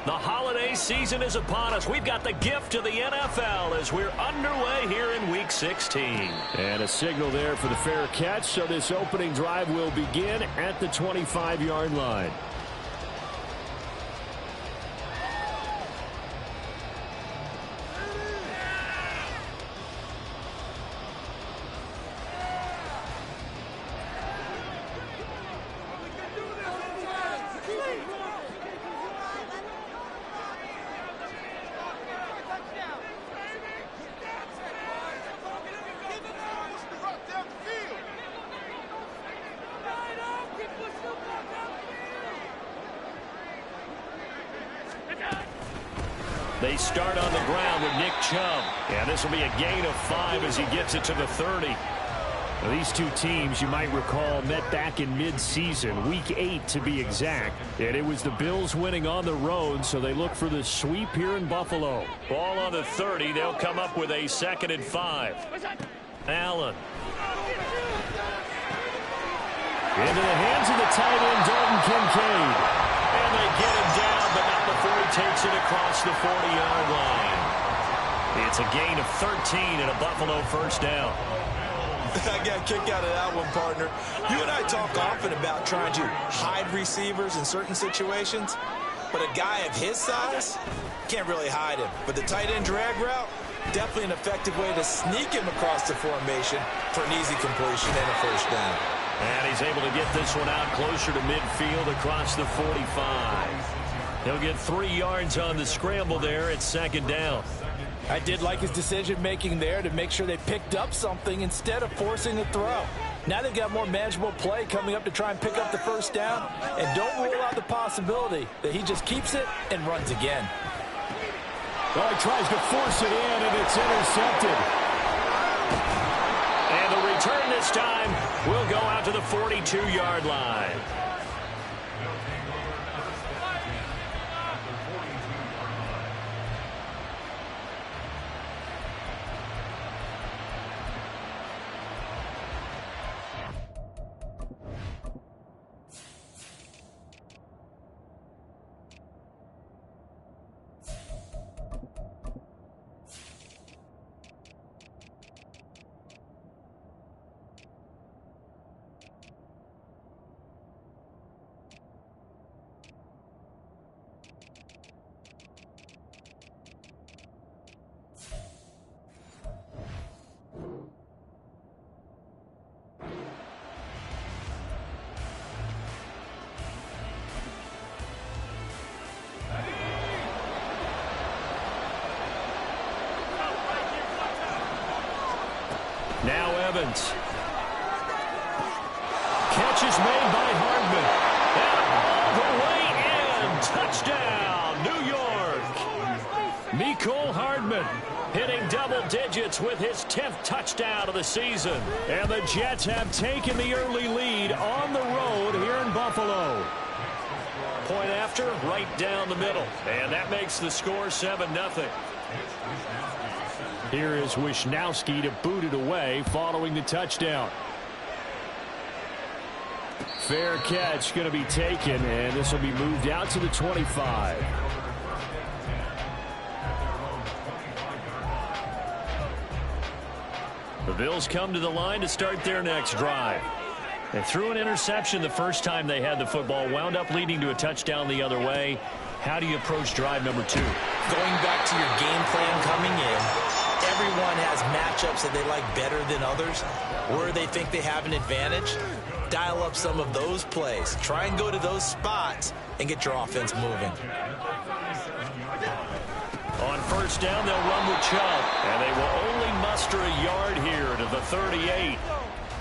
The holiday season is upon us. We've got the gift of the NFL as we're underway here in Week 16. And a signal there for the fair catch, so this opening drive will begin at the 25-yard line. They start on the ground with Nick Chubb. And this will be a gain of 5 as he gets it to the 30. Now, these two teams, you might recall, met back in mid-season, Week 8 to be exact. And it was the Bills winning on the road, so they look for the sweep here in Buffalo. Ball on the 30. They'll come up with a 2nd and 5. Allen. Into the hands of the tight end, Dalton Kincaid. And they get him down, but not before he takes it across the 40-yard line. It's a gain of 13 and a Buffalo first down. I got a kick out of that one, partner. You and I talk often about trying to hide receivers in certain situations, but a guy of his size can't really hide him. But the tight end drag route, definitely an effective way to sneak him across the formation for an easy completion and a first down. And he's able to get this one out closer to midfield across the 45. He'll get 3 yards on the scramble there at 2nd down. I did like his decision-making there to make sure they picked up something instead of forcing the throw. Now they've got more manageable play coming up to try and pick up the first down. And don't rule out the possibility that he just keeps it and runs again. Oh, he tries to force it in, and it's intercepted. And the return this time will go out to the 42-yard line. Now Evans. Catch is made by Hardman. And all the way in. Touchdown, New York. Mecole Hardman hitting double digits with his 10th touchdown of the season. And the Jets have taken the early lead on the road here in Buffalo. Point after, right down the middle. And that makes the score 7-0. Here is Wisnowski to boot it away following the touchdown. Fair catch going to be taken, and this will be moved out to the 25. The Bills come to the line to start their next drive. They threw an interception the first time they had the football, wound up leading to a touchdown the other way. How do you approach drive number 2? Going back to your game plan coming in, everyone has matchups that they like better than others, where they think they have an advantage. Dial up some of those plays. Try and go to those spots and get your offense moving. On first down, they'll run with Chubb, and they will only muster a yard here to the 38.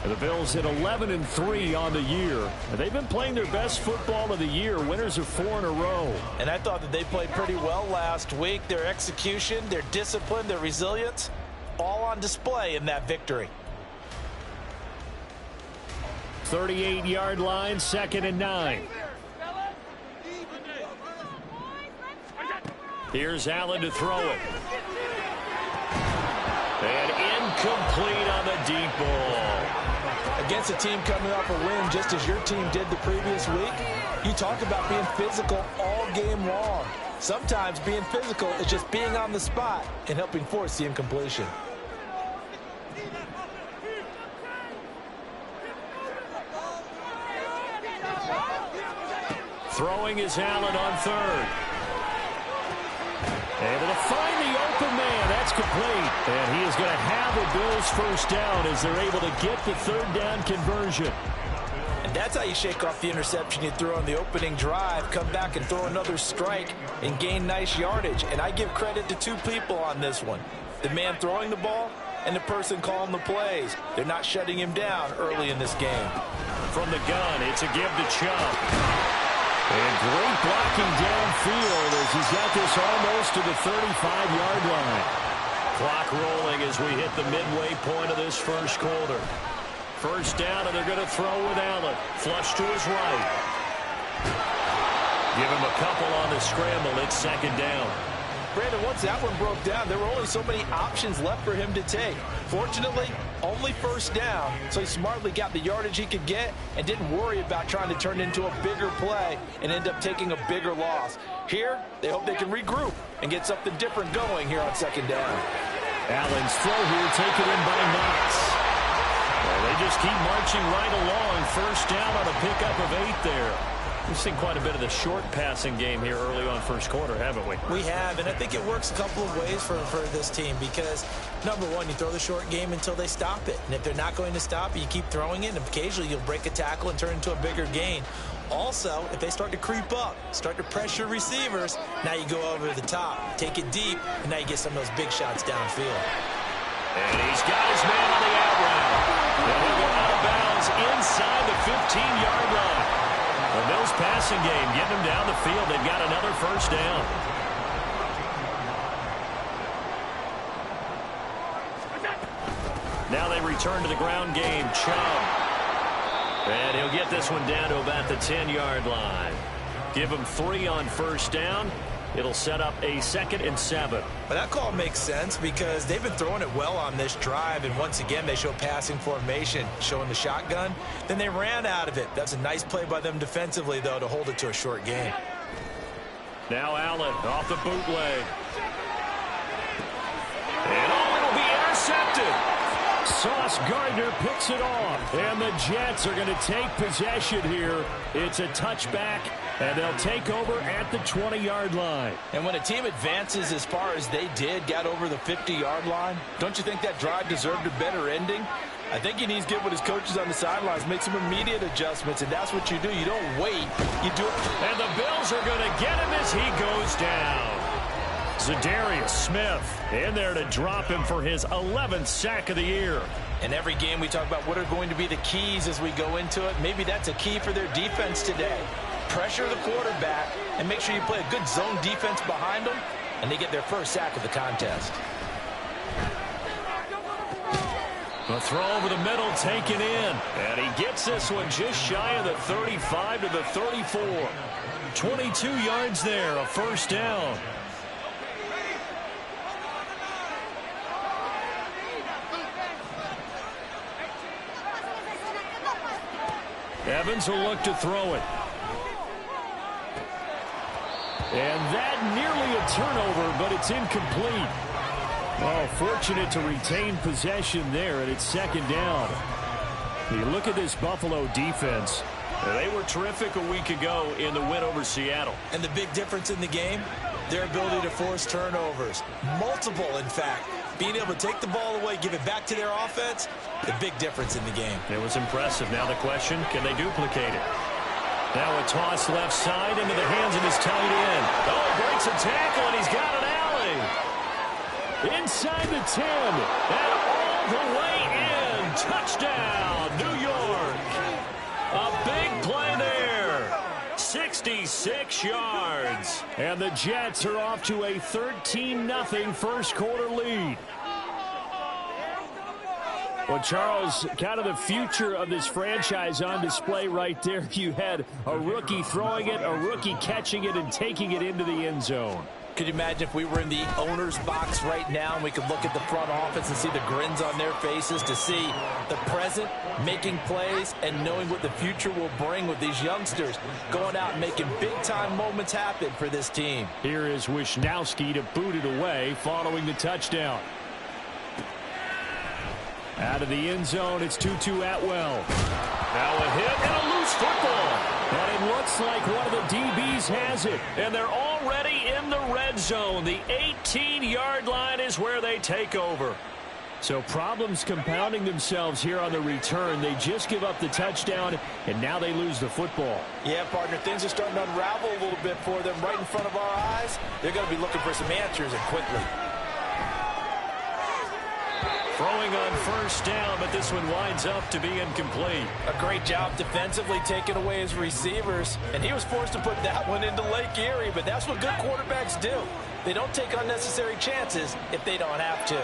The Bills hit 11-3 on the year. They've been playing their best football of the year, winners of 4 in a row. And I thought that they played pretty well last week. Their execution, their discipline, their resilience, all on display in that victory. 38-yard line, 2nd and 9. Here's Allen to throw it. And incomplete on the deep ball. Against a team coming off a win just as your team did the previous week, you talk about being physical all game long. Sometimes being physical is just being on the spot and helping force the incompletion. Throwing is Allen on third. Able to find the open man. That's complete. And he is going to have the Bills first down as they're able to get the third down conversion. And that's how you shake off the interception you threw on the opening drive, come back and throw another strike and gain nice yardage. And I give credit to two people on this one. The man throwing the ball and the person calling the plays. They're not shutting him down early in this game. From the gun, it's a give to Chubb. And great blocking downfield as he's got this almost to the 35-yard line. Clock rolling as we hit the midway point of this first quarter. First down, and they're going to throw with Allen. Flush to his right. Give him a couple on the scramble. It's second down. Brandon, once that one broke down, there were only so many options left for him to take. Fortunately, only first down, so he smartly got the yardage he could get and didn't worry about trying to turn it into a bigger play and end up taking a bigger loss. Here, they hope they can regroup and get something different going here on second down. Allen's throw here taken in by Knox. Well, they just keep marching right along. First down on a pickup of 8 there. We've seen quite a bit of the short passing game here early on first quarter, haven't we? We have, and I think it works a couple of ways for this team because, number one, you throw the short game until they stop it. And if they're not going to stop it, you keep throwing it, and occasionally you'll break a tackle and turn into a bigger gain. Also, if they start to creep up, start to pressure receivers, now you go over the top, take it deep, and now you get some of those big shots downfield. And he's got his man on the out route. And he'll go out of bounds inside the 15-yard line. The Bills passing game getting them down the field. They've got another first down. Now they return to the ground game. Chubb. And he'll get this one down to about the 10-yard line. Give him 3 on first down. It'll set up a 2nd and 7. But that call makes sense because they've been throwing it well on this drive, and once again they show passing formation, showing the shotgun. Then they ran out of it. That's a nice play by them defensively, though, to hold it to a short game. Now Allen off the bootleg. And it'll be intercepted. Sauce Gardner picks it off. And the Jets are going to take possession here. It's a touchback. And they'll take over at the 20-yard line. And when a team advances as far as they did, got over the 50-yard line, don't you think that drive deserved a better ending? I think he needs to get with his coaches on the sidelines, make some immediate adjustments, and that's what you do. You don't wait. You do it. And the Bills are going to get him as he goes down. Zadarius Smith in there to drop him for his 11th sack of the year. In every game we talk about what are going to be the keys as we go into it. Maybe that's a key for their defense today. Pressure the quarterback and make sure you play a good zone defense behind them, and they get their first sack of the contest. A throw over the middle taken in, and he gets this one just shy of the 35 to the 34. 22 yards there, a first down. Evans will look to throw it. And that nearly a turnover, but it's incomplete. Oh, fortunate to retain possession there, and it's second down. You look at this Buffalo defense. They were terrific a week ago in the win over Seattle. And the big difference in the game, their ability to force turnovers. Multiple, in fact. Being able to take the ball away, give it back to their offense, the big difference in the game. It was impressive. Now the question, can they duplicate it? Now a toss left side into the hands of his tight end. Oh, breaks a tackle, and he's got an alley. Inside the 10, and all the way in. Touchdown, New York. A big play there. 66 yards. And the Jets are off to a 13-0 first quarter lead. Well, Charles, kind of the future of this franchise on display right there. You had a rookie throwing it, a rookie catching it, and taking it into the end zone. Could you imagine if we were in the owner's box right now and we could look at the front office and see the grins on their faces, to see the present making plays and knowing what the future will bring with these youngsters going out and making big-time moments happen for this team. Here is Wisnowski to boot it away following the touchdown. Out of the end zone, it's 2-2 Atwell. Now a hit and a loose football. And it looks like one of the DBs has it. And they're already in the red zone. The 18-yard line is where they take over. So problems compounding themselves here on the return. They just give up the touchdown, and now they lose the football. Yeah, partner, things are starting to unravel a little bit for them right in front of our eyes. They're going to be looking for some answers, and quickly. Throwing on first down, but this one winds up to be incomplete. A great job defensively taking away his receivers, and he was forced to put that one into Lake Erie, but that's what good quarterbacks do. They don't take unnecessary chances if they don't have to.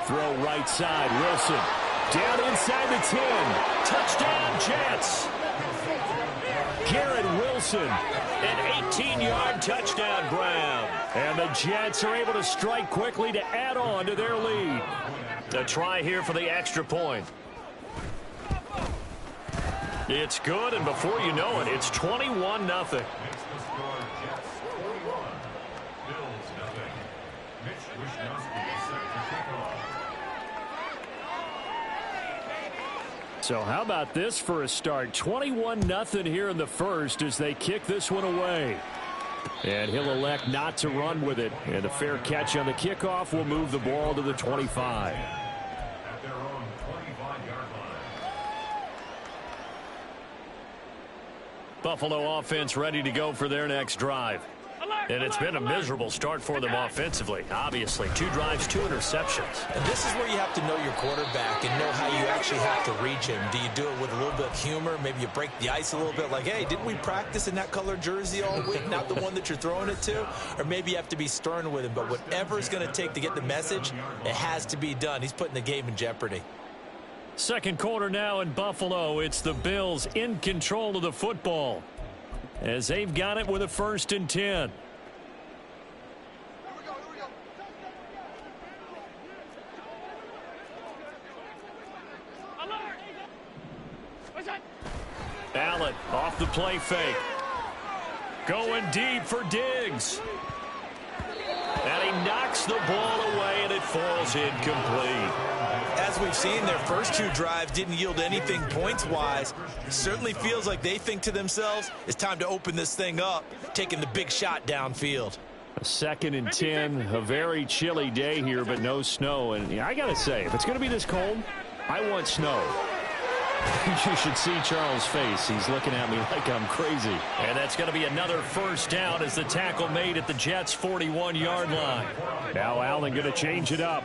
Throw right side, Wilson. Down inside the 10. Touchdown, Jets. Garrett Wilson. An 18-yard touchdown grab. And the Jets are able to strike quickly to add on to their lead. A try here for the extra point. It's good, and before you know it, it's 21-0. So how about this for a start? 21-0 here in the first as they kick this one away. And he'll elect not to run with it. And a fair catch on the kickoff will move the ball to the 25. Buffalo offense ready to go for their next drive. And it's been a miserable start for them offensively. Obviously, 2 drives, 2 interceptions. And this is where you have to know your quarterback and know how you actually have to reach him. Do you do it with a little bit of humor? Maybe you break the ice a little bit, like, hey, didn't we practice in that color jersey all week, not the one that you're throwing it to? Or maybe you have to be stern with him. But whatever it's going to take to get the message, it has to be done. He's putting the game in jeopardy. Second quarter now in Buffalo. It's the Bills in control of the football as they've got it with a 1st and 10. Allen off the play fake. Going deep for Diggs. And he knocks the ball away, and it falls incomplete. As we've seen, their first 2 drives didn't yield anything points-wise. It certainly feels like they think to themselves, it's time to open this thing up, taking the big shot downfield. A 2nd and 10, a very chilly day here, but no snow. And I got to say, if it's going to be this cold, I want snow. You should see Charles' face. He's looking at me like I'm crazy. And that's going to be another first down as the tackle made at the Jets' 41-yard line. Now Allen going to change it up.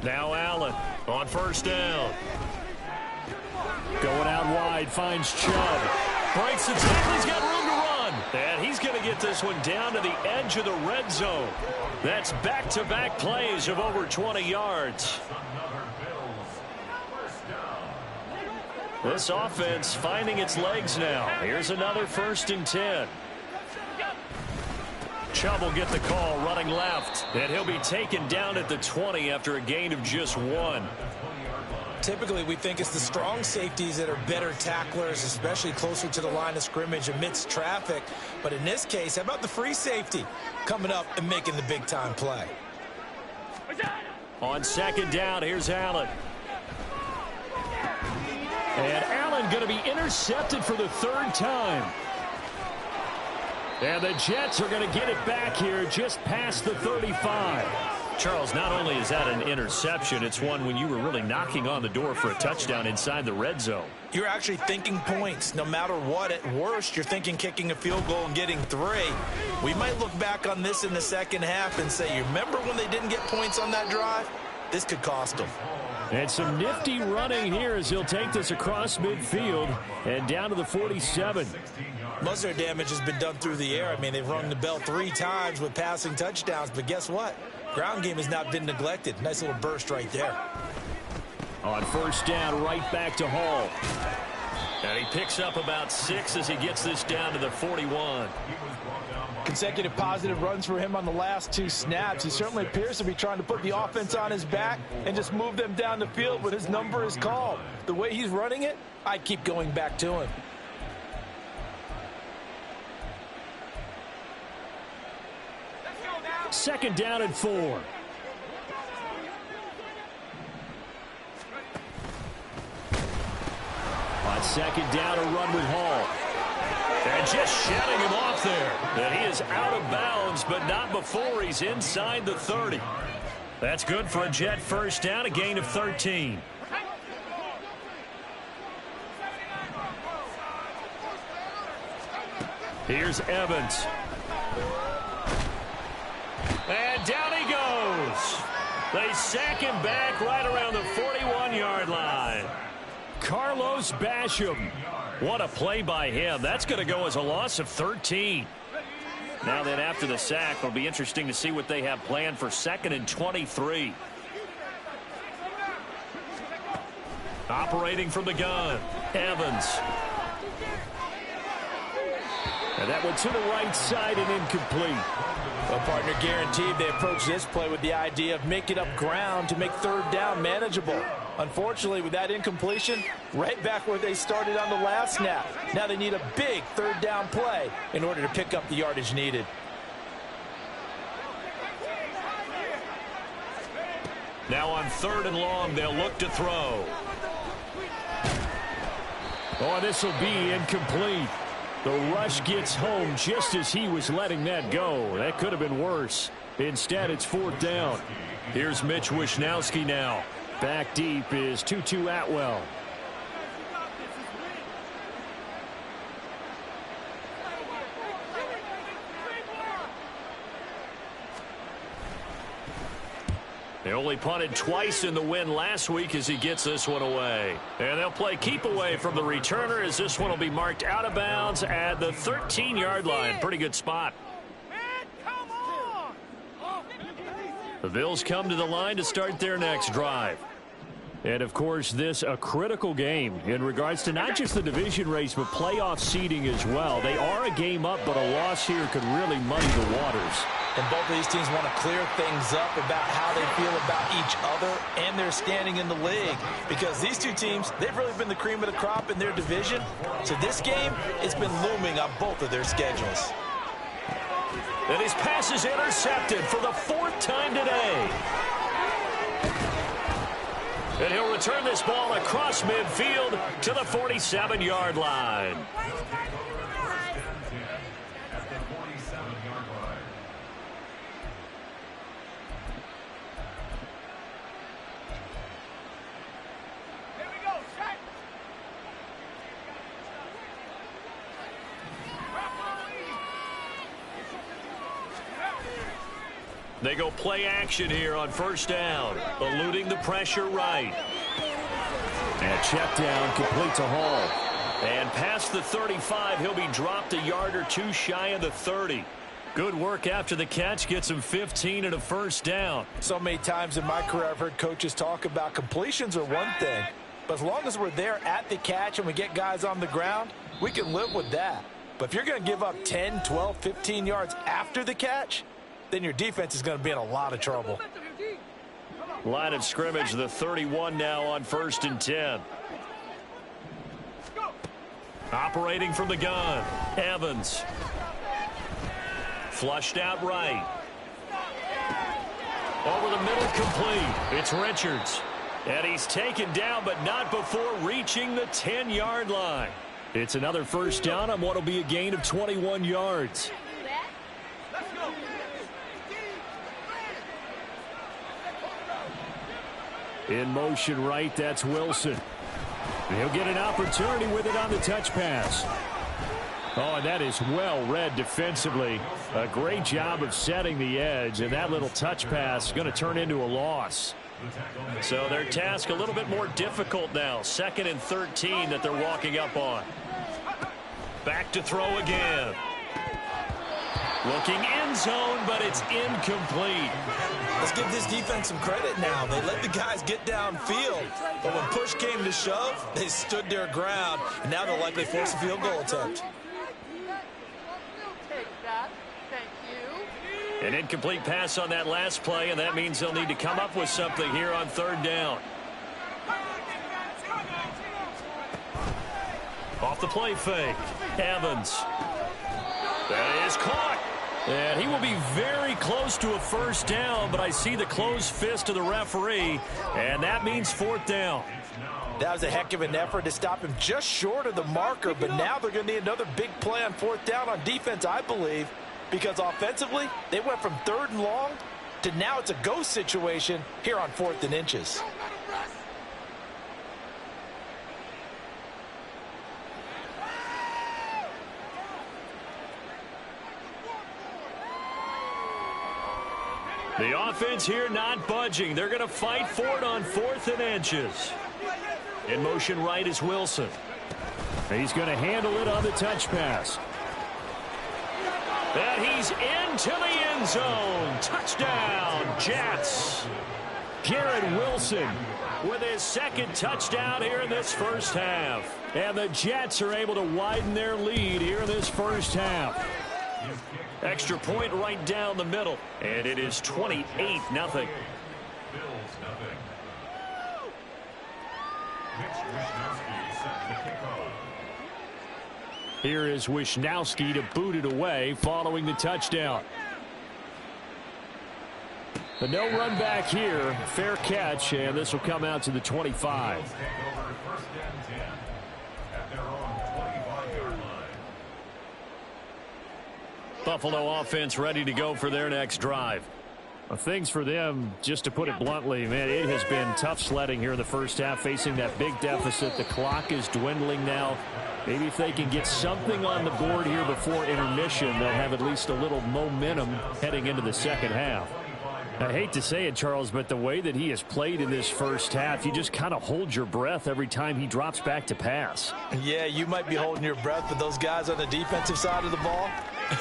Now Allen on first down. Going out wide, finds Chubb. Breaks the tackle, he's got room to run. And he's going to get this one down to the edge of the red zone. That's back-to-back plays of over 20 yards. This offense finding its legs now. Here's another 1st and 10. Chubb will get the call running left. And he'll be taken down at the 20 after a gain of just 1. Typically, we think it's the strong safeties that are better tacklers, especially closer to the line of scrimmage amidst traffic. But in this case, how about the free safety coming up and making the big-time play? On 2nd down, here's Allen. And Allen going to be intercepted for the 3rd time. And the Jets are going to get it back here just past the 35. Charles, not only is that an interception, it's one when you were really knocking on the door for a touchdown inside the red zone. You're actually thinking points. No matter what, at worst, you're thinking kicking a field goal and getting 3. We might look back on this in the second half and say, you remember when they didn't get points on that drive? This could cost them. And some nifty running here as he'll take this across midfield and down to the 47. Most of their damage has been done through the air. I mean, they've rung the bell 3 times with passing touchdowns, but guess what? Ground game has not been neglected. Nice little burst right there. On first down, right back to Hall. And he picks up about 6 as he gets this down to the 41. Consecutive positive runs for him on the last 2 snaps. He certainly appears to be trying to put the offense on his back and just move them down the field when his number is called. The way he's running it, I'd keep going back to him. Second down and 4. On second down, a run with Hall. And just shutting him off there. And he is out of bounds, but not before he's inside the 30. That's good for a Jet first down, a gain of 13. Here's Evans. And down he goes. They sack him back right around the 41-yard line. Carlos Basham. What a play by him. That's going to go as a loss of 13. Now then, after the sack, it'll be interesting to see what they have planned for 2nd and 23. Operating from the gun, Evans. And that one to the right side and incomplete. Well, partner, guaranteed they approach this play with the idea of making up ground to make 3rd down manageable. Unfortunately, with that incompletion, right back where they started on the last snap. Now they need a big 3rd down play in order to pick up the yardage needed. Now on 3rd and long, they'll look to throw. Oh, this will be incomplete. The rush gets home just as he was letting that go. That could have been worse. Instead, it's 4th down. Here's Mitch Wishnowsky now. Back deep is Tutu Atwell. They only punted twice in the win last week as he gets this one away. And they'll play keep away from the returner as this one will be marked out of bounds at the 13-yard line. Pretty good spot. The Bills come to the line to start their next drive. And, of course, this a critical game in regards to not just the division race, but playoff seeding as well. They are a game up, but a loss here could really muddy the waters. And both of these teams want to clear things up about how they feel about each other and their standing in the league. Because these two teams, they've really been the cream of the crop in their division. So this game, it's been looming on both of their schedules. And his pass is intercepted for the 4th time today. And he'll return this ball across midfield to the 47-yard line. They go play action here on 1st down, eluding the pressure right. And check down, complete to Hall. And past the 35, he'll be dropped a yard or 2 shy of the 30. Good work after the catch, gets him 15 and a 1st down. So many times in my career I've heard coaches talk about completions are one thing, but as long as we're there at the catch and we get guys on the ground, we can live with that. But if you're going to give up 10, 12, 15 yards after the catch, then your defense is going to be in a lot of trouble. Line of scrimmage, the 31 now on 1st and 10. Operating from the gun, Evans. Flushed out right. Over the middle, complete. It's Richards. And he's taken down, but not before reaching the 10-yard line. It's another 1st down on what will be a gain of 21 yards. In motion right, that's Wilson. He'll get an opportunity with it on the touch pass. Oh, and that is well read defensively. A great job of setting the edge, and that little touch pass is going to turn into a loss. So their task a little bit more difficult now. 2nd and 13 that they're walking up on. Back to throw again. Looking end zone, but it's incomplete. Let's give this defense some credit now. They let the guys get downfield, but when push came to shove, they stood their ground, and now they'll likely force a field goal attempt. An incomplete pass on that last play, and that means they'll need to come up with something here on third down. Off the play fake. Evans. That is caught. And he will be very close to a first down, but I see the closed fist of the referee, and that means fourth down. That was a heck of an effort to stop him just short of the marker, but now they're going to need another big play on fourth down on defense, I believe, because offensively, they went from 3rd and long to now it's a go situation here on 4th and inches. The offense here not budging. They're going to fight for it on 4th and inches. In motion right is Wilson. He's going to handle it on the touch pass. And he's into the end zone. Touchdown, Jets. Garrett Wilson With his 2nd touchdown here in this first half. And the Jets are able to widen their lead here in this first half. Extra point right down the middle. And it is 28-0. Here is Wisnowski to boot it away following the touchdown. But no run back here. Fair catch, and this will come out to the 25. Buffalo offense ready to go for their next drive. Well, things for them, just to put it bluntly, man, it has been tough sledding here in the first half, facing that big deficit. The clock is dwindling now. Maybe if they can get something on the board here before intermission, they'll have at least a little momentum heading into the second half. I hate to say it, Charles, but the way that he has played in this first half, you just kind of hold your breath every time he drops back to pass. Yeah, you might be holding your breath, but those guys on the defensive side of the ball,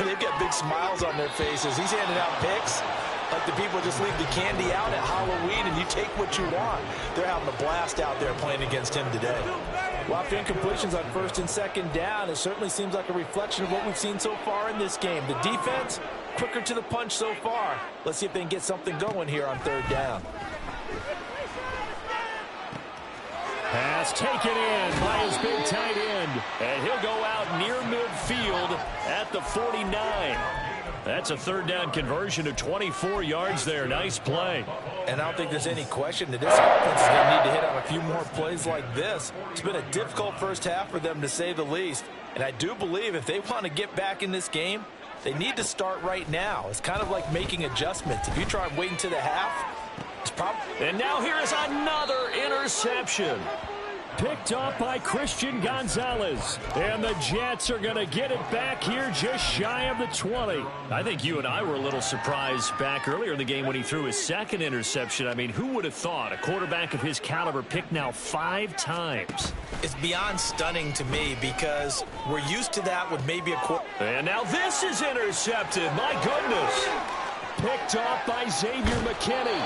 they've got big smiles on their faces. He's handing out picks like the people just leave the candy out at Halloween and you take what you want. They're having a blast out there playing against him today. Well, after incompletions on 1st and 2nd down, it certainly seems like a reflection of what we've seen so far in this game. The defense, quicker to the punch so far. Let's see if they can get something going here on 3rd down. Pass taken in by his big tight end. And he'll go out near midfield at the 49. That's a 3rd down conversion of 24 yards there. Nice play. And I don't think there's any question that this offense is going to need to hit on a few more plays like this. It's been a difficult first half for them, to say the least. And I do believe if they want to get back in this game, they need to start right now. It's kind of like making adjustments. If you try and wait until the half, it's probably... And now here is another interception. Picked off by Christian Gonzalez. And the Jets are going to get it back here just shy of the 20. I think you and I were a little surprised back earlier in the game when he threw his 2nd interception. I mean, who would have thought a quarterback of his caliber picked now 5 times? It's beyond stunning to me because we're used to that with maybe a quarter. And now this is intercepted. My goodness. Picked off by Xavier McKinney.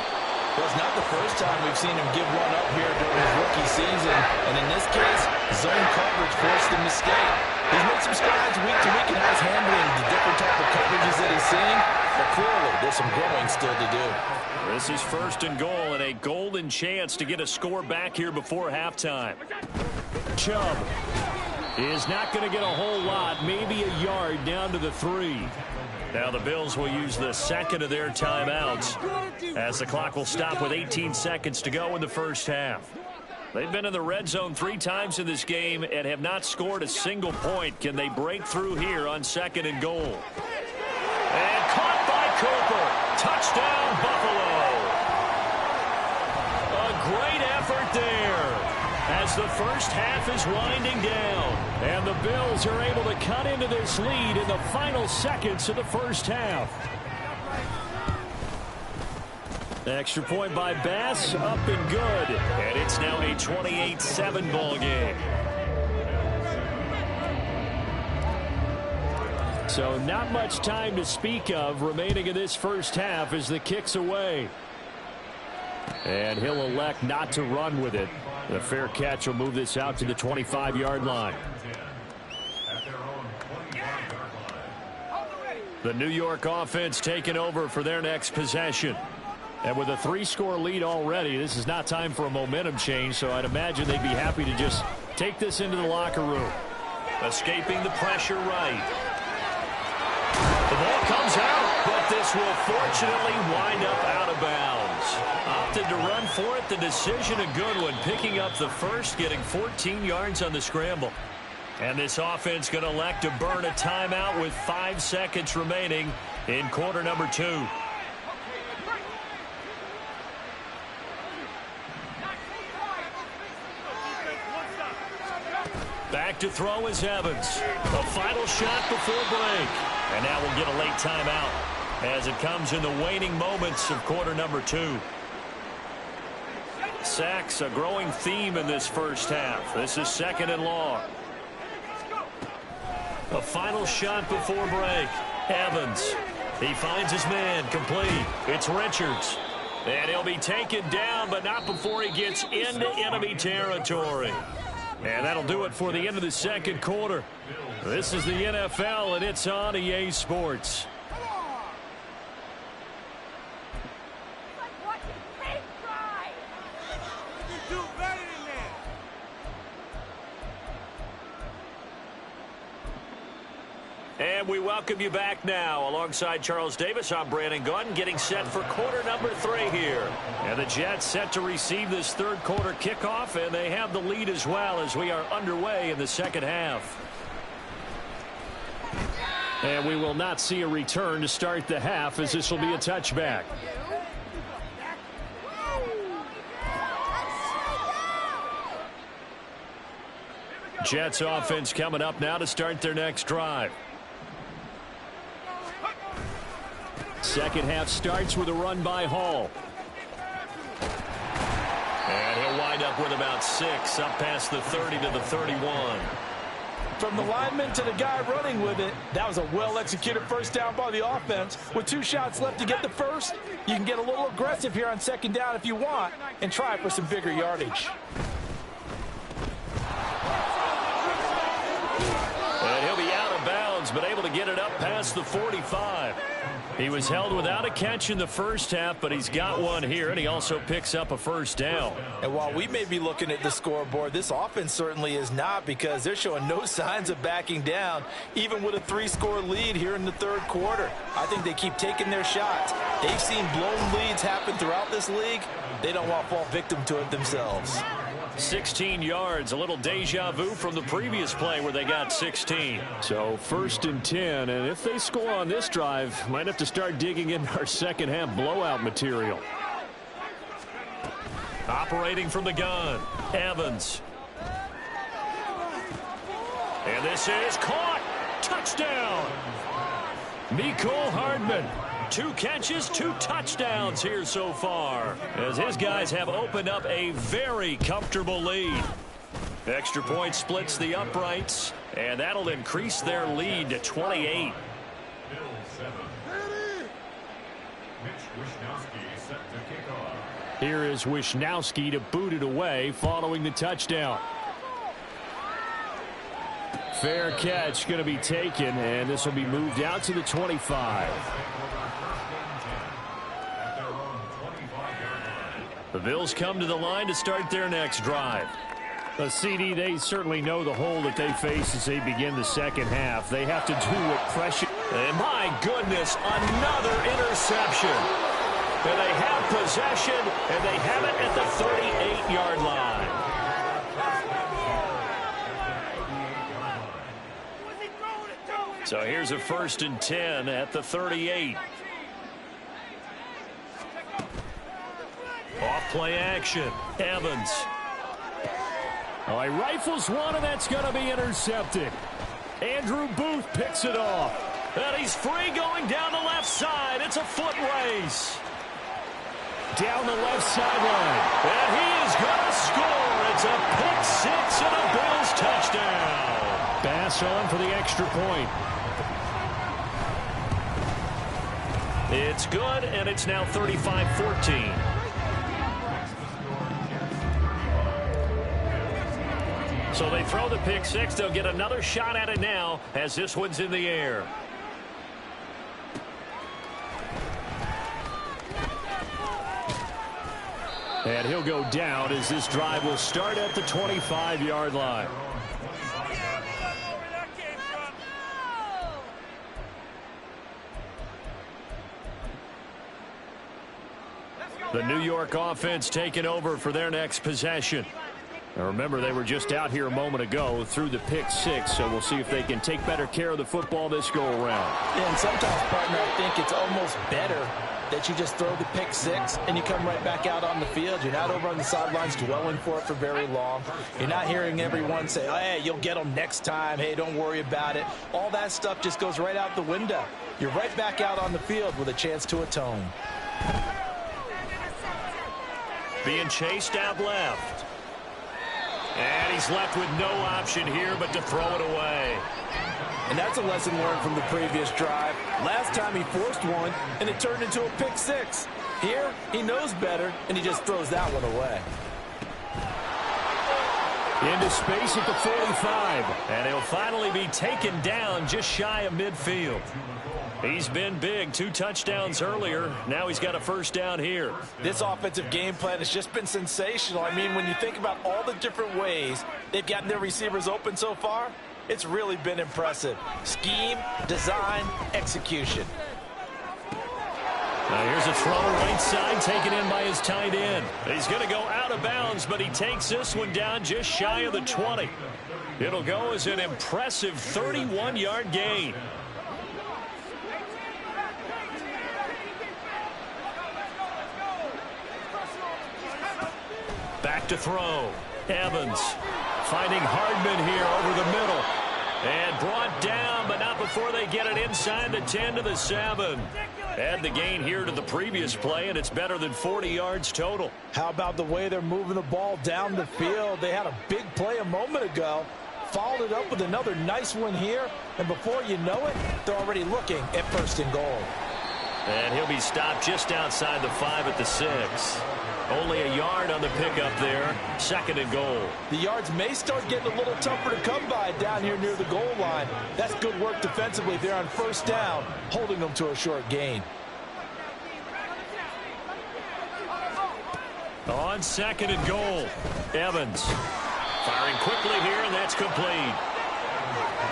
Well, it's not the first time we've seen him give one up here during his rookie season. And in this case, zone coverage forced the mistake. He's made some strides week to week and has handling the different type of coverages that he's seeing. But clearly, there's some growing still to do. This is 1st and goal and a golden chance to get a score back here before halftime. Chubb is not going to get a whole lot, maybe a yard down to the 3. Now the Bills will use the 2nd of their timeouts as the clock will stop with 18 seconds to go in the first half. They've been in the red zone 3 times in this game and have not scored a single point. Can they break through here on 2nd and goal? And caught by Cooper. Touchdown, Buffalo. A great effort there as the first half is winding down. And the Bills are able to cut into this lead in the final seconds of the first half. Extra point by Bass, up and good. And it's now a 28-7 ball game. So not much time to speak of remaining in this first half as the kick's away. And he'll elect not to run with it. The fair catch will move this out to the 25-yard line. The New York offense taking over for their next possession. And with a 3-score lead already, this is not time for a momentum change, so I'd imagine they'd be happy to just take this into the locker room. Escaping the pressure right. The ball comes out, but this will fortunately wind up out of bounds. Opted to run for it. The decision a good one, picking up the first, getting 14 yards on the scramble. And this offense going to elect to burn a timeout with 5 seconds remaining in quarter number 2. Back to throw is Evans. A final shot before break. And now we'll get a late timeout as it comes in the waning moments of quarter number 2. Sacks, a growing theme in this first half. This is 2nd and long. A final shot before break. Evans. He finds his man complete. It's Richards. And he'll be taken down, but not before he gets into enemy territory. And that'll do it for the end of the second quarter. This is the NFL, and it's on EA Sports. And we welcome you back now. Alongside Charles Davis, I'm Brandon Gunn, getting set for quarter number 3 here. And the Jets set to receive this third quarter kickoff, and they have the lead as well as we are underway in the second half. And we will not see a return to start the half, as this will be a touchback. Jets offense coming up now to start their next drive. Second half starts with a run by Hall. And he'll wind up with about 6 up past the 30 to the 31. From the lineman to the guy running with it, that was a well-executed first down by the offense. With 2 shots left to get the first, you can get a little aggressive here on second down if you want and try for some bigger yardage. And he'll be out of bounds, but able to get it up past the 45. He was held without a catch in the first half, but he's got one here, and he also picks up a first down. And while we may be looking at the scoreboard, this offense certainly is not, because they're showing no signs of backing down, even with a 3-score lead here in the third quarter. I think they keep taking their shots. They've seen blown leads happen throughout this league. They don't want to fall victim to it themselves. 16 yards, a little deja vu from the previous play where they got 16. So 1st and 10, and if they score on this drive, might have to start digging in our second half blowout material. Operating from the gun, Evans. And this is caught. Touchdown. Mecole Hardman. 2 catches, 2 touchdowns here so far, as his guys have opened up a very comfortable lead. Extra point splits the uprights, and that'll increase their lead to 28. Here is Wishnowski to boot it away following the touchdown. Fair catch going to be taken, and this will be moved out to the 25. The Bills come to the line to start their next drive. The CD, they certainly know the hole that they face as they begin the second half. They have to do what pressure. And my goodness, another interception. And they have possession, and they have it at the 38-yard line. So here's a 1st and 10 at the 38. Off play action. Evans. Oh, he rifles one, and that's going to be intercepted. Andrew Booth picks it off. And he's free going down the left side. It's a foot race. Down the left sideline. And he is going to score. It's a pick 6 and a Bills touchdown. Bass on for the extra point. It's good, and it's now 35-14. So they throw the pick six. They'll get another shot at it now as this one's in the air. And he'll go down as this drive will start at the 25-yard line. The New York offense taking over for their next possession. Now remember, they were just out here a moment ago through the pick six, so we'll see if they can take better care of the football this go-around. Yeah, and sometimes, partner, I think it's almost better that you just throw the pick six and you come right back out on the field. You're not over on the sidelines dwelling for it for very long. You're not hearing everyone say, oh, hey, you'll get them next time. Hey, don't worry about it. All that stuff just goes right out the window. You're right back out on the field with a chance to atone. Being chased out left. And he's left with no option here but to throw it away. And that's a lesson learned from the previous drive. Last time he forced one, and it turned into a pick six. Here, he knows better, and he just throws that one away. Into space at the 45. And he'll finally be taken down just shy of midfield. He's been big. 2 touchdowns earlier. Now he's got a first down here. This offensive game plan has just been sensational. I mean, when you think about all the different ways they've gotten their receivers open so far, it's really been impressive. Scheme, design, execution. Now here's a throw right side taken in by his tight end. He's going to go out of bounds, but he takes this one down just shy of the 20. It'll go as an impressive 31-yard gain. Back to throw. Evans finding Hardman here over the middle. And brought down, but not before they get it inside the 10 to the 7. Add the gain here to the previous play, and it's better than 40 yards total. How about the way they're moving the ball down the field? They had a big play a moment ago. Followed it up with another nice one here. And before you know it, they're already looking at first and goal. And he'll be stopped just outside the 5 at the 6. Only a yard on the pickup there. 2nd and goal. The yards may start getting a little tougher to come by down here near the goal line. That's good work defensively there on first down, holding them to a short gain. On 2nd and goal, Evans firing quickly here, and that's complete.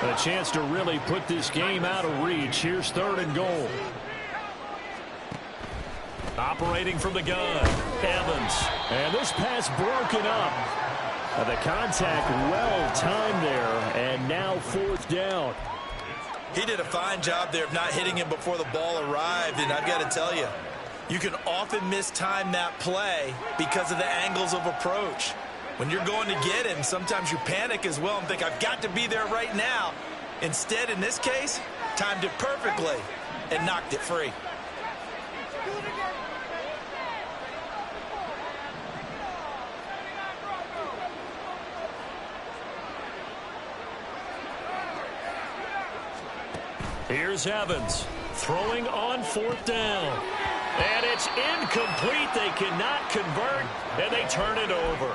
A chance to really put this game out of reach. Here's 3rd and goal. Operating from the gun, Evans. And this pass broken up. The contact well timed there, and now 4th down. He did a fine job there of not hitting him before the ball arrived, and I've got to tell you, you can often mistime that play because of the angles of approach. When you're going to get him, sometimes you panic as well and think, I've got to be there right now. Instead, in this case, timed it perfectly and knocked it free. Here's Evans throwing on 4th down. And it's incomplete. They cannot convert, and they turn it over.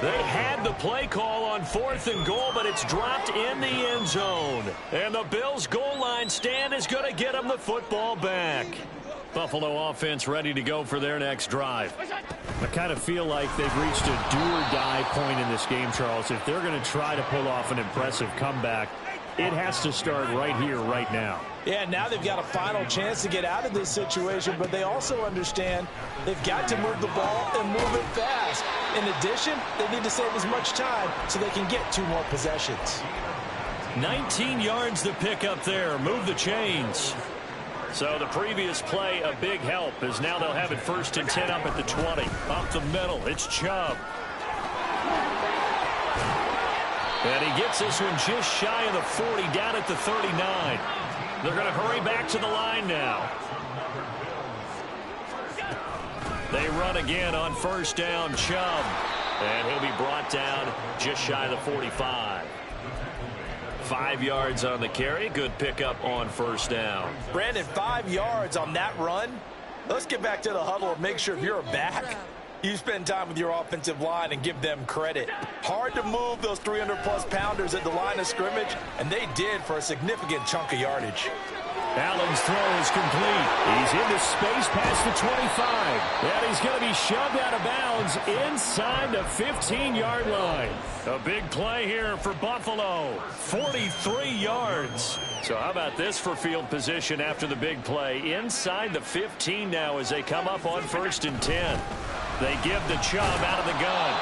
They had the play call on 4th and goal, but it's dropped in the end zone. And the Bills' goal line stand is going to get them the football back. Buffalo offense ready to go for their next drive. I kind of feel like they've reached a do-or-die point in this game, Charles. If they're going to try to pull off an impressive comeback, it has to start right here, right now. Yeah, now they've got a final chance to get out of this situation, but they also understand they've got to move the ball and move it fast. In addition, they need to save as much time so they can get 2 more possessions. 19 yards to pick up there. Move the chains. So the previous play, a big help, as now they'll have it 1st and 10 up at the 20. Up the middle, it's Chubb. And he gets this one just shy of the 40, down at the 39. They're going to hurry back to the line now. They run again on 1st down, Chubb. And he'll be brought down just shy of the 45. 5 yards on the carry. Good pickup on first down. Brandon, 5 yards on that run. Let's get back to the huddle and make sure if you're a back, you spend time with your offensive line and give them credit. Hard to move those 300-plus pounders at the line of scrimmage, and they did for a significant chunk of yardage. Allen's throw is complete. He's into space past the 25. And he's going to be shoved out of bounds inside the 15-yard line. A big play here for Buffalo. 43 yards. So how about this for field position after the big play? Inside the 15 now as they come up on 1st and 10. They give the Chubb out of the gun.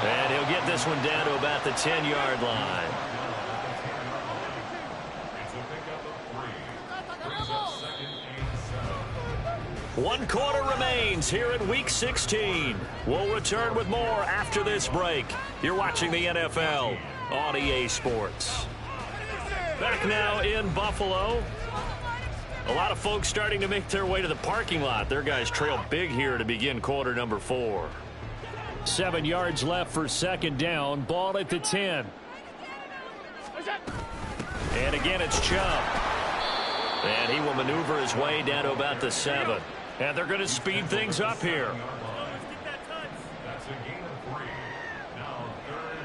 And he'll get this one down to about the 10-yard line. One quarter remains here in Week 16. We'll return with more after this break. You're watching the NFL on EA Sports. Back now in Buffalo. A lot of folks starting to make their way to the parking lot. Their guys trail big here to begin quarter number 4. 7 yards left for 2nd down. Ball at the 10. And again, it's Chubb. And he will maneuver his way down to about the 7. And they're going to speed things up here. That's a gain of 3. Now 3rd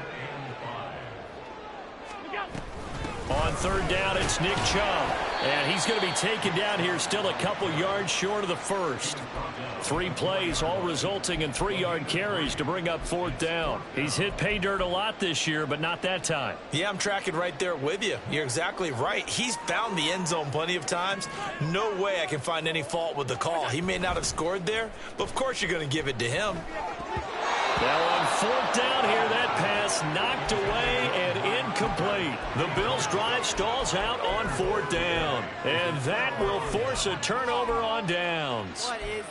and 5. On 3rd down, it's Nick Chubb. And he's going to be taken down here still a couple yards short of the 1st. 3 plays, all resulting in 3-yard carries to bring up 4th down. He's hit pay dirt a lot this year, but not that time. Yeah, I'm tracking right there with you. You're exactly right. He's found the end zone plenty of times. No way I can find any fault with the call. He may not have scored there, but of course you're going to give it to him. Now on 4th down here, that pass knocked away and incomplete. The Bills' drive stalls out on 4th down. And that will force a turnover on downs. What is this?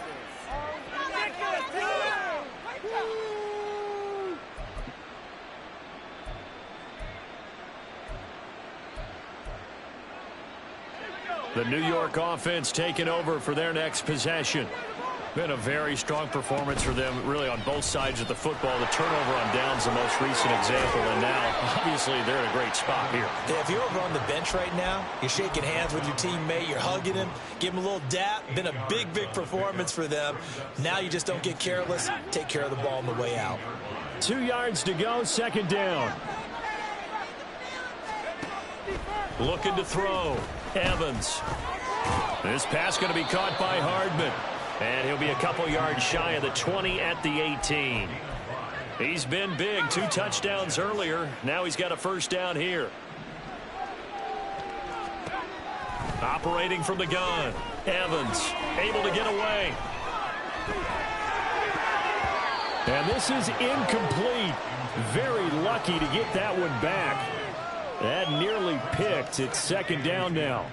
The New York offense taking over for their next possession. Been a very strong performance for them, really, on both sides of the football. The turnover on downs, the most recent example, and now, obviously, they're in a great spot here. Yeah, if you're over on the bench right now, you're shaking hands with your teammate, you're hugging him, give him a little dap. Been a big, big performance for them. Now you just don't get careless. Take care of the ball on the way out. 2 yards to go, 2nd down. Looking to throw. Evans. This pass going to be caught by Hardman. And he'll be a couple yards shy of the 20 at the 18. He's been big. 2 touchdowns earlier. Now he's got a 1st down here. Operating from the gun. Evans able to get away. And this is incomplete. Very lucky to get that one back. That nearly picked. It's 2nd down now.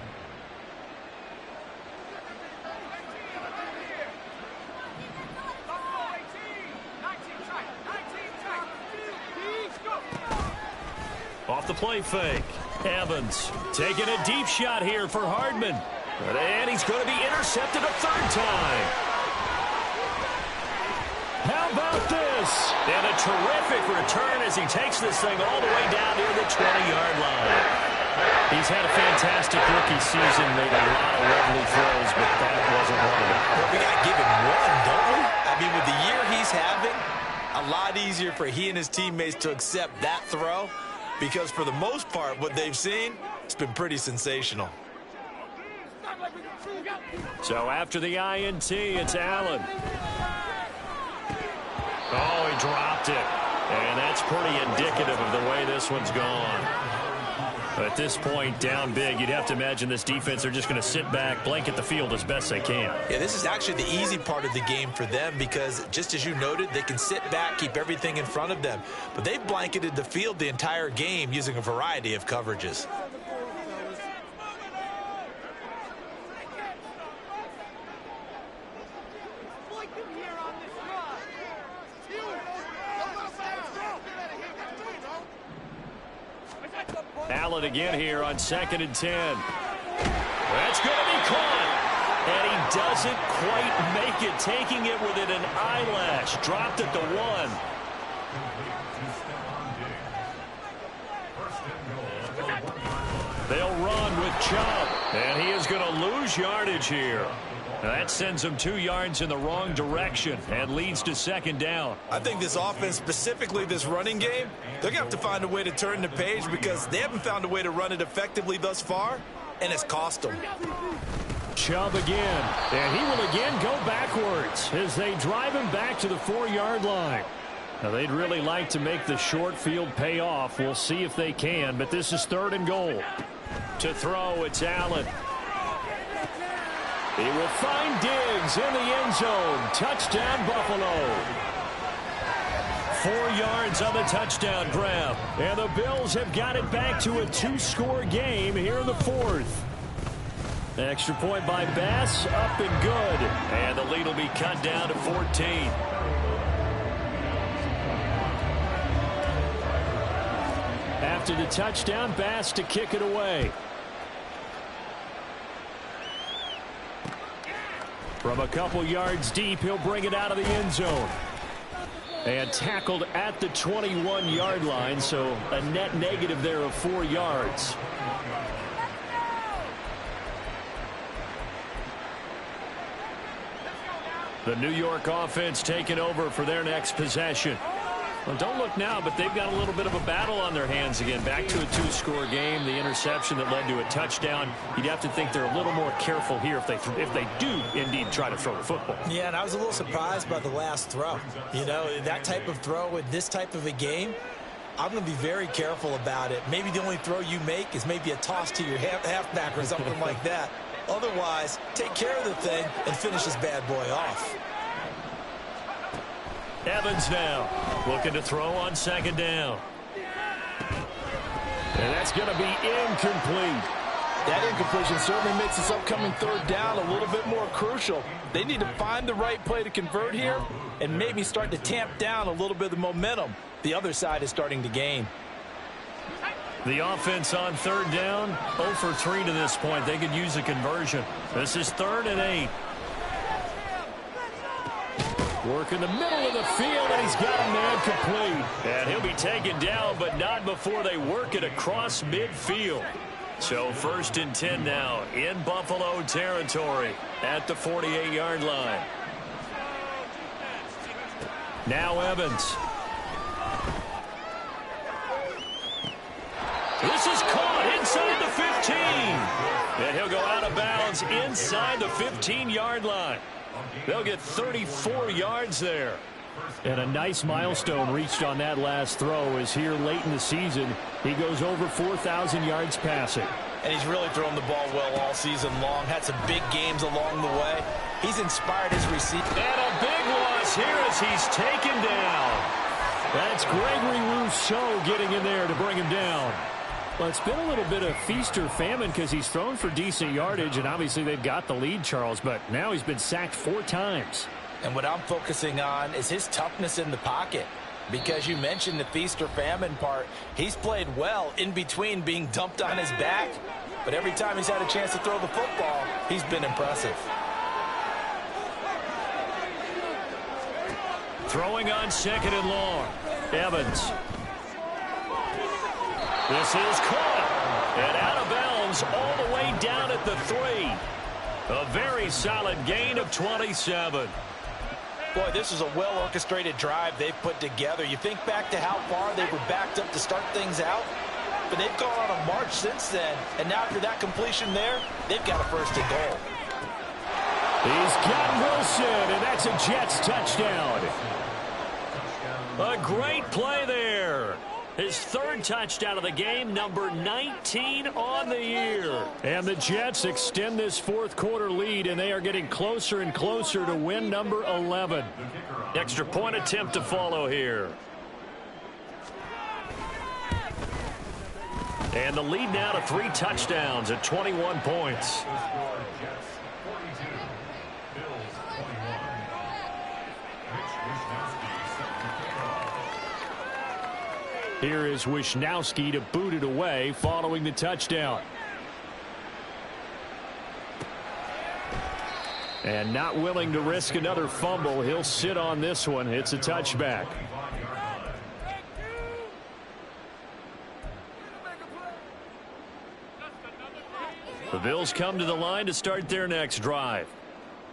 Off the play fake. Evans taking a deep shot here for Hardman. And he's going to be intercepted a 3rd time. How about this? And a terrific return as he takes this thing all the way down near the 20-yard line. He's had a fantastic rookie season, made a lot of lovely throws, but that wasn't one of them. Well, we got to give him one, don't we? I mean, with the year he's having, a lot easier for he and his teammates to accept that throw, because for the most part, what they've seen, it's been pretty sensational. So after the INT, it's Allen. Oh, he dropped it. And that's pretty indicative of the way this one's gone. At this point, down big, you'd have to imagine this defense are just going to sit back, blanket the field as best they can. Yeah, this is actually the easy part of the game for them because, just as you noted, they can sit back, keep everything in front of them. But they've blanketed the field the entire game using a variety of coverages. Allen again here on 2nd and 10. That's going to be caught. And he doesn't quite make it, taking it within an eyelash. Dropped at the 1. They'll run with Chubb, and he is going to lose yardage here. Now that sends him 2 yards in the wrong direction and leads to second down. I think this offense, specifically this running game, they're going to have to find a way to turn the page because they haven't found a way to run it effectively thus far, and it's cost them. Chubb again, and he will again go backwards as they drive him back to the 4-yard line. Now they'd really like to make the short field pay off. We'll see if they can, but this is 3rd and goal. To throw, it's Allen. He will find Diggs in the end zone. Touchdown, Buffalo. 4 yards on the touchdown grab. And the Bills have got it back to a 2-score game here in the 4th. Extra point by Bass, up and good. And the lead will be cut down to 14. After the touchdown, Bass to kick it away. From a couple yards deep, he'll bring it out of the end zone. And tackled at the 21-yard line, so a net negative there of 4 yards. The New York offense taking over for their next possession. Well, don't look now, but they've got a little bit of a battle on their hands again. Back to a 2-score game. The interception that led to a touchdown. You'd have to think they're a little more careful here if they do indeed try to throw the football. Yeah, and I was a little surprised by the last throw. You know, that type of throw in this type of a game, I'm going to be very careful about it. Maybe the only throw you make is maybe a toss to your halfback or something like that. Otherwise, take care of the thing and finish this bad boy off. Evans now looking to throw on 2nd down. And that's going to be incomplete. That incompletion certainly makes this upcoming 3rd down a little bit more crucial. They need to find the right play to convert here and maybe start to tamp down a little bit of the momentum the other side is starting to gain. The offense on 3rd down, 0 for 3 to this point. They could use a conversion. This is 3rd and 8. Work in the middle of the field, and he's got a man complete. And he'll be taken down, but not before they work it across midfield. So 1st and 10 now in Buffalo territory at the 48-yard line. Now Evans. This is caught inside the 15. And he'll go out of bounds inside the 15-yard line. They'll get 34 yards there. And a nice milestone reached on that last throw is here late in the season. He goes over 4,000 yards passing. And he's really thrown the ball well all season long. Had some big games along the way. He's inspired his receivers. And a big loss here as he's taken down. That's Gregory Rousseau getting in there to bring him down. Well, it's been a little bit of feast or famine because he's thrown for decent yardage, and obviously they've got the lead, Charles, but now he's been sacked 4 times. And what I'm focusing on is his toughness in the pocket. Because you mentioned the feast or famine part, he's played well in between being dumped on his back. But every time he's had a chance to throw the football, he's been impressive. Throwing on 2nd and long. Evans. This is caught. And out of bounds all the way down at the 3. A very solid gain of 27. Boy, this is a well-orchestrated drive they've put together. You think back to how far they were backed up to start things out, but they've gone on a march since then. And now after that completion there, they've got a 1st and goal. He's got Wilson, and that's a Jets touchdown. A great play there. His 3rd touchdown of the game, number 19 on the year. And the Jets extend this 4th quarter lead, and they are getting closer and closer to win number 11. Extra point attempt to follow here. And the lead now to 3 touchdowns at 21 points. Here is Wisnowski to boot it away following the touchdown. And not willing to risk another fumble, he'll sit on this one. It's a touchback. The Bills come to the line to start their next drive.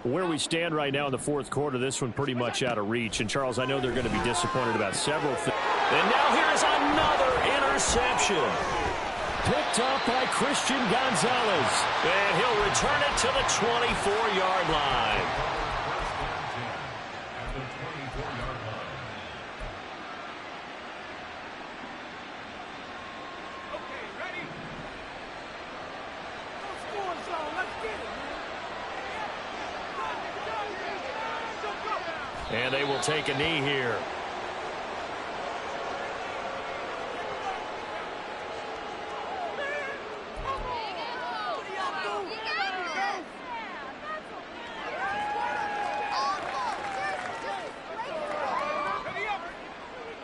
Where we stand right now in the fourth quarter, this one pretty much out of reach. And, Charles, I know they're going to be disappointed about several things. And now here's another interception. Picked up by Christian Gonzalez. And he'll return it to the 24-yard line. And they will take a knee here.